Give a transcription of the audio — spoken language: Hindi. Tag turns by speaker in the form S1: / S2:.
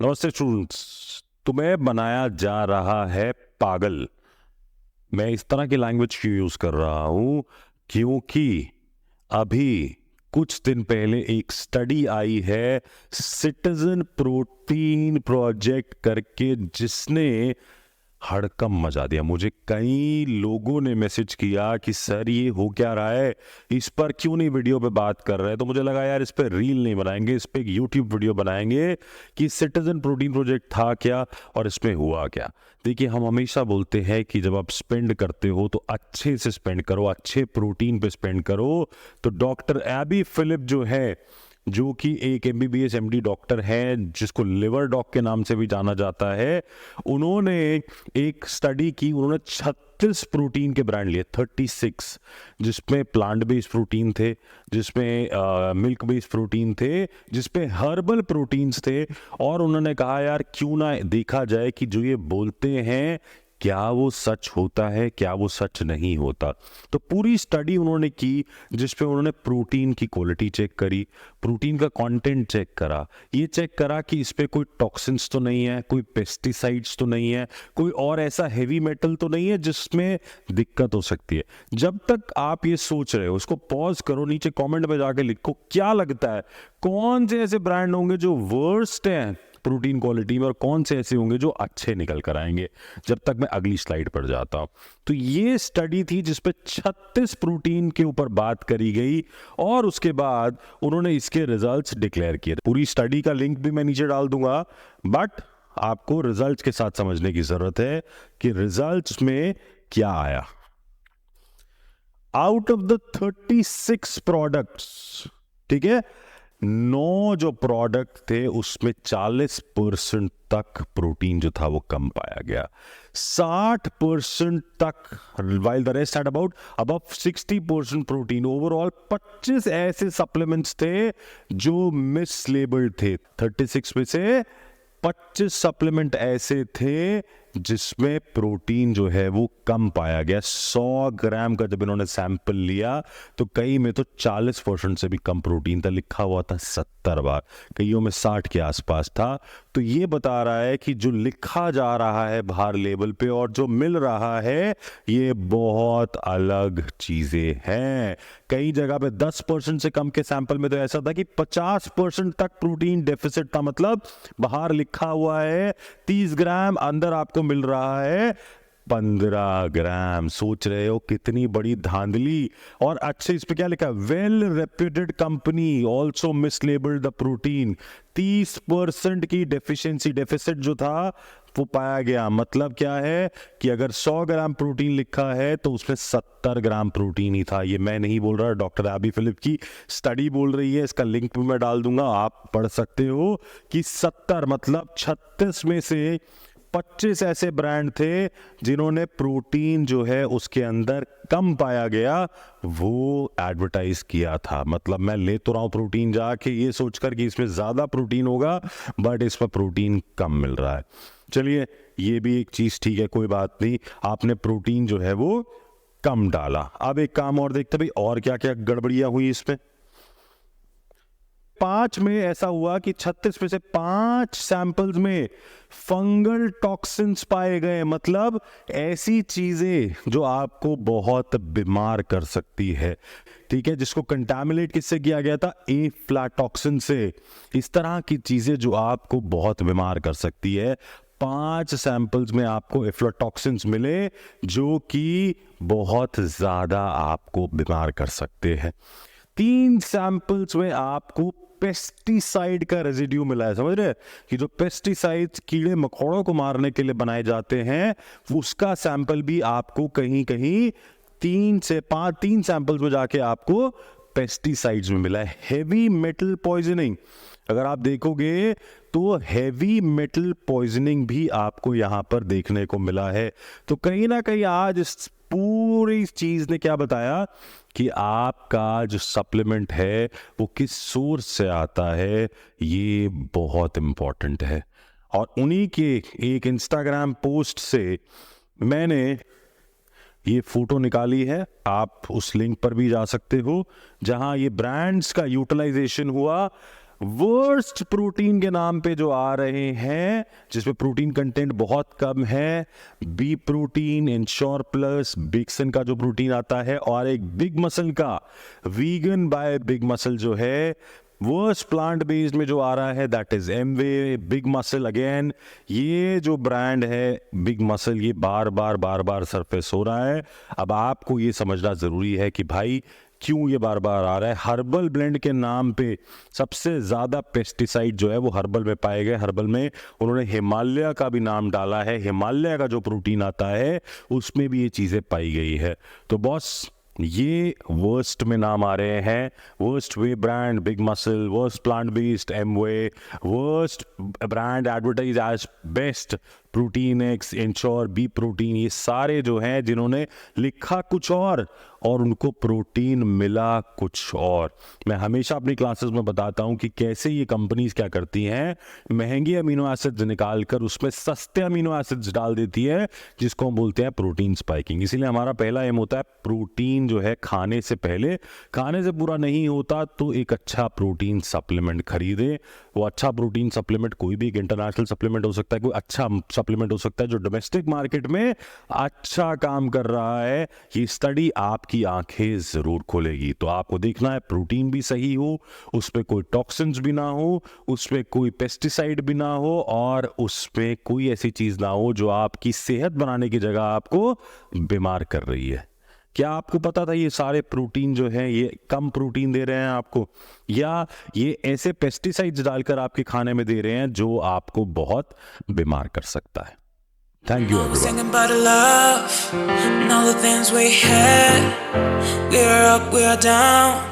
S1: नमस्ते स्टूडेंट्स। तुम्हें बनाया जा रहा है पागल। मैं इस तरह की लैंग्वेज क्यों यूज कर रहा हूं? क्योंकि अभी कुछ दिन पहले एक स्टडी आई है सिटीजन प्रोटीन प्रोजेक्ट करके, जिसने हड़कंप मचा दिया। मुझे कई लोगों ने मैसेज किया कि सर ये हो क्या रहा है, इस पर क्यों नहीं वीडियो पे बात कर रहे हैं। तो मुझे लगा यार इस पे रील नहीं बनाएंगे, इस पे एक यूट्यूब वीडियो बनाएंगे कि सिटीजन प्रोटीन प्रोजेक्ट था क्या और इसमें हुआ क्या। देखिए, हम हमेशा बोलते हैं कि जब आप स्पेंड करते हो तो अच्छे से स्पेंड करो, अच्छे प्रोटीन पे स्पेंड करो। तो डॉक्टर एबी फिलिप जो है, जो कि एक एमबीबीएस एमडी डॉक्टर हैं, जिसको लिवर डॉग के नाम से भी जाना जाता है, उन्होंने एक स्टडी की। उन्होंने 36 प्रोटीन के ब्रांड लिए, 36, जिसमें प्लांट बेस्ड प्रोटीन थे, जिसमें मिल्क बेस्ड प्रोटीन थे, जिसमें हर्बल प्रोटीन्स थे। और उन्होंने कहा यार क्यों ना देखा जाए कि जो ये बोलते हैं क्या वो सच होता है, क्या वो सच नहीं होता। तो पूरी स्टडी उन्होंने की, जिसपे उन्होंने प्रोटीन की क्वालिटी चेक करी, प्रोटीन का कंटेंट चेक करा, ये चेक करा कि इस पे कोई टॉक्सिन्स तो नहीं है, कोई पेस्टिसाइड्स तो नहीं है, कोई और ऐसा हैवी मेटल तो नहीं है जिसमें दिक्कत हो सकती है। जब तक आप ये सोच रहे हो, उसको पॉज करो, नीचे कमेंट में जाके लिखो क्या लगता है कौन से ऐसे ब्रांड होंगे जो वर्स्ट हैं प्रोटीन क्वालिटी में, और कौन से ऐसे होंगे जो अच्छे निकल कर आएंगे। जब तक मैं अगली स्लाइड पर जाता हूं, तो ये स्टडी थी जिसपे 36 प्रोटीन के ऊपर बात करी गई, और उसके बाद उन्होंने इसके रिजल्ट्स डिक्लेयर किए। पूरी स्टडी का लिंक भी मैं नीचे डाल दूंगा, बट आपको रिजल्ट्स के साथ समझने की जरूरत है कि रिजल्ट्स में क्या आया। आउट ऑफ द 36 प्रोडक्ट्स, ठीक है, 9 जो प्रोडक्ट थे उसमें 40% तक प्रोटीन जो था वो कम पाया गया, 60% तक, while the rest had about above 60% protein. Overall 25 ऐसे सप्लीमेंट्स थे जो मिसलेबल्ड थे। 36 में से 25 सप्लीमेंट ऐसे थे जिसमें प्रोटीन जो है वो कम पाया गया। 100 ग्राम का जब इन्होंने सैंपल लिया तो कई में तो 40% से भी कम प्रोटीन था, लिखा हुआ था 70 बार, कईयों में 60 के आसपास था। तो ये बता रहा है कि जो लिखा जा रहा है बाहर लेबल पे और जो मिल रहा है ये बहुत अलग चीजें हैं। कई जगह पे 10% से कम के सैंपल में तो ऐसा था कि 50% तक प्रोटीन डेफिसिट था। मतलब बाहर लिखा हुआ है 30 ग्राम, अंदर आपको मिल रहा है 15 ग्राम। सोच रहे हो कितनी बड़ी धांधली। और अच्छे इस पे क्या लिखा है, well reputed company also mislabelled the protein. 30% की डेफिशिएंसी, डेफिसिट जो था वो पाया गया। मतलब क्या है कि अगर 100 ग्राम प्रोटीन लिखा है तो उसमें 70 ग्राम प्रोटीन ही था। ये मैं नहीं बोल रहा, डॉक्टर एबी फिलिप की स्टडी बोल रही है। इसका लिंक भी मैं डाल दूंगा, आप पढ़ सकते हो कि 70 मतलब 36 में से 25 ऐसे ब्रांड थे जिन्होंने प्रोटीन जो है उसके अंदर कम पाया गया, वो एडवर्टाइज किया था। मतलब मैं ले तो रहा हूं प्रोटीन जाके ये सोचकर कि इसमें ज्यादा प्रोटीन होगा, बट इसमें प्रोटीन कम मिल रहा है। चलिए, ये भी एक चीज ठीक है, कोई बात नहीं, आपने प्रोटीन जो है वो कम डाला। अब एक काम और देखते भाई और क्या क्या गड़बड़ियां हुई इसमें। 5 में ऐसा हुआ कि 36 में से 5 सैंपल्स में फंगल टॉक्सिन्स पाए गए। मतलब ऐसी चीजें जो आपको बहुत बीमार कर सकती है, ठीक है, जिसको कंटामिनेट किससे किया गया था, एफ्लाटॉक्सिन से। इस तरह की चीजें जो आपको बहुत बीमार कर सकती है। 5 सैंपल्स में आपको एफ्लाटॉक्सिन्स मिले जो कि बहुत ज्यादा आपको बीमार कर सकते हैं। 3 सैंपल्स में आपको पेस्टिसाइड का रेजिड्यू मिला है। समझ रहे कि जो पेस्टिसाइड्स कीड़े मकोड़ों को मारने के लिए बनाए जाते हैं, उसका सैंपल भी आपको कहीं कहीं 3 से 5 3 सैंपल्स में जाके आपको पेस्टिसाइड्स में मिला है। हेवी मेटल पॉइजनिंग, अगर आप देखोगे तो हेवी मेटल पॉइजनिंग भी आपको यहां पर देखने को मिला है। तो कहीं ना कहीं आज इस पूरी चीज ने क्या बताया कि आपका जो सप्लीमेंट है वो किस सोर्स से आता है, ये बहुत इंपॉर्टेंट है। और उन्हीं के एक इंस्टाग्राम पोस्ट से मैंने ये फोटो निकाली है, आप उस लिंक पर भी जा सकते हो जहां ये ब्रांड्स का यूटिलाइजेशन हुआ। वर्स्ट प्रोटीन के नाम पे जो आ रहे हैं, जिसमें प्रोटीन कंटेंट बहुत कम है, बी प्रोटीन, इंश्योर प्लस, बिगसन का जो प्रोटीन आता है, और एक बिग मसल का वीगन बाय बिग मसल जो है। वर्स्ट प्लांट बेस्ड में जो आ रहा है that is Amway, big muscle. Again ये जो ब्रांड है बिग मसल, ये बार बार सरफेस हो रहा है। अब आपको ये समझना जरूरी है कि भाई क्यों ये बार बार आ रहा है। हर्बल ब्लेंड के नाम पे सबसे ज्यादा पेस्टिसाइड जो है वो हर्बल में पाए गए। हर्बल में उन्होंने हिमालय का भी नाम डाला है, हिमालय का जो प्रोटीन आता है उसमें भी ये चीजें पाई गई है। तो बॉस ये वर्स्ट में नाम आ रहे हैं। Worst whey brand Big Muscle, worst plant based Amway, worst brand advertise as best protein X, Ensure, B protein, ये सारे जो हैं जिन्होंने लिखा कुछ और उनको प्रोटीन मिला कुछ और। मैं हमेशा अपनी क्लासेस में बताता हूं कि कैसे ये कंपनीज क्या करती हैं, महंगे अमीनो एसिड्स निकालकर उसमें सस्ते अमीनो एसिड्स डाल देती है, जिसको हम बोलते हैं प्रोटीन स्पाइकिंग। इसीलिए हमारा पहला एम होता है प्रोटीन जो है खाने से पहले, खाने से पूरा नहीं होता तो एक अच्छा प्रोटीन सप्लीमेंट खरीदे। वो अच्छा प्रोटीन सप्लीमेंट कोई भी एक इंटरनेशनल सप्लीमेंट हो सकता है, कोई अच्छा सप्लीमेंट हो सकता है जो डोमेस्टिक मार्केट में अच्छा काम कर रहा है। ये स्टडी आपकी आंखें जरूर खोलेगी। तो आपको देखना है प्रोटीन भी सही हो, उसमें कोई टॉक्सिन्स भी ना हो, उसमें कोई पेस्टिसाइड भी ना हो, और उसमें कोई ऐसी चीज ना हो जो आपकी सेहत बनाने की जगह आपको बीमार कर रही है। क्या आपको पता था ये सारे प्रोटीन जो है ये कम प्रोटीन दे रहे हैं आपको, या ये ऐसे पेस्टिसाइड्स डालकर आपके खाने में दे रहे हैं जो आपको बहुत बीमार कर सकता है। Thank you everyone.
S2: Singing about love and all the things we had. We're up, we're down.